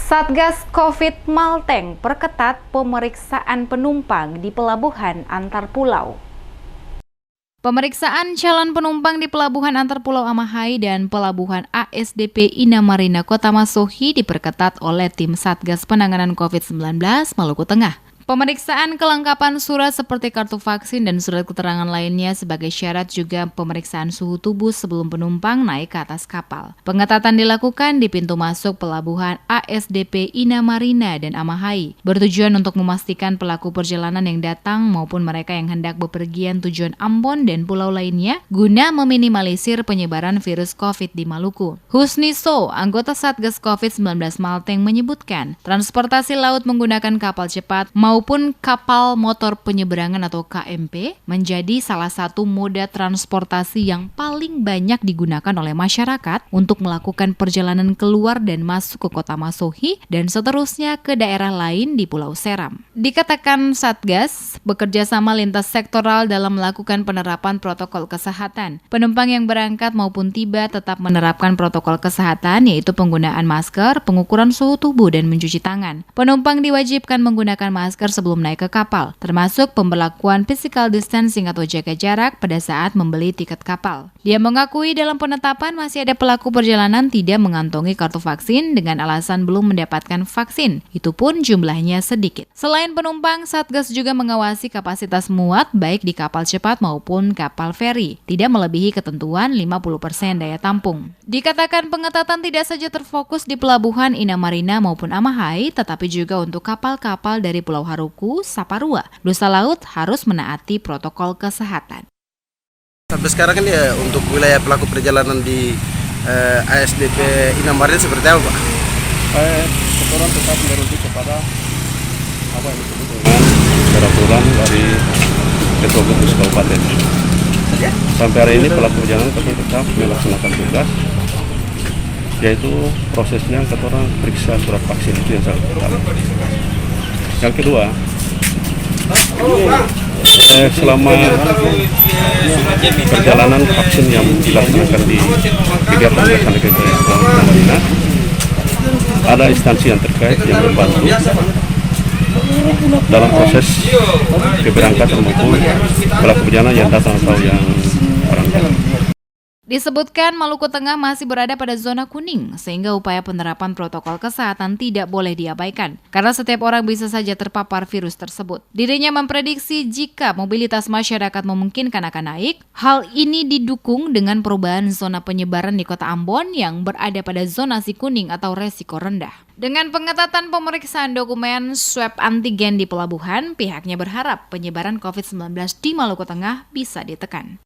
Satgas Covid Malteng perketat pemeriksaan penumpang di pelabuhan antar pulau. Pemeriksaan calon penumpang di pelabuhan antar pulau Amahai dan pelabuhan ASDP Inamarina Kota Masohi diperketat oleh tim Satgas Penanganan COVID-19 Maluku Tengah. Pemeriksaan kelengkapan surat seperti kartu vaksin dan surat keterangan lainnya sebagai syarat, juga pemeriksaan suhu tubuh sebelum penumpang naik ke atas kapal. Pengetatan dilakukan di pintu masuk pelabuhan ASDP Inamarina dan Amahai, bertujuan untuk memastikan pelaku perjalanan yang datang maupun mereka yang hendak bepergian tujuan Ambon dan pulau lainnya guna meminimalisir penyebaran virus COVID di Maluku. Husni So, anggota Satgas COVID-19 Malteng menyebutkan, transportasi laut menggunakan kapal cepat maupun kapal motor penyeberangan atau KMP menjadi salah satu moda transportasi yang paling banyak digunakan oleh masyarakat untuk melakukan perjalanan keluar dan masuk ke Kota Masohi dan seterusnya ke daerah lain di Pulau Seram. Dikatakan Satgas bekerja sama lintas sektoral dalam melakukan penerapan protokol kesehatan. Penumpang yang berangkat maupun tiba tetap menerapkan protokol kesehatan, yaitu penggunaan masker, pengukuran suhu tubuh, dan mencuci tangan. Penumpang diwajibkan menggunakan masker sebelum naik ke kapal, termasuk pemberlakuan physical distancing atau jaga jarak pada saat membeli tiket kapal. Dia mengakui dalam penetapan masih ada pelaku perjalanan tidak mengantongi kartu vaksin dengan alasan belum mendapatkan vaksin, itu pun jumlahnya sedikit. Selain penumpang, Satgas juga mengawasi kapasitas muat baik di kapal cepat maupun kapal feri, tidak melebihi ketentuan 50% daya tampung. Dikatakan pengetatan tidak saja terfokus di pelabuhan Inamarina maupun Amahai, tetapi juga untuk kapal-kapal dari Pulau Haruku, Saparua, Nusa Laut harus menaati protokol kesehatan. Sampai sekarang kan ya untuk wilayah pelaku perjalanan di ASDP Inamarina seperti apa, Pak? Orang tetap merujuk kepada apa yang disebut dengan peraturan dari Ketua Gugus Kabupaten. Sampai hari ini pelaku perjalanan tetap melaksanakan tugas, yaitu prosesnya orang periksa surat vaksin, itu yang sangat pertama. Yang kedua, selama perjalanan vaksin yang dilaksanakan di kegiatan Inamarina, ada instansi yang terkait yang membantu dalam proses keberangkatan maupun pelaku perjalanan yang datang atau yang berangkat. Disebutkan Maluku Tengah masih berada pada zona kuning, sehingga upaya penerapan protokol kesehatan tidak boleh diabaikan, karena setiap orang bisa saja terpapar virus tersebut. Dirinya memprediksi jika mobilitas masyarakat memungkinkan akan naik, hal ini didukung dengan perubahan zona penyebaran di Kota Ambon yang berada pada zonasi kuning atau resiko rendah. Dengan pengetatan pemeriksaan dokumen swab antigen di pelabuhan, pihaknya berharap penyebaran COVID-19 di Maluku Tengah bisa ditekan.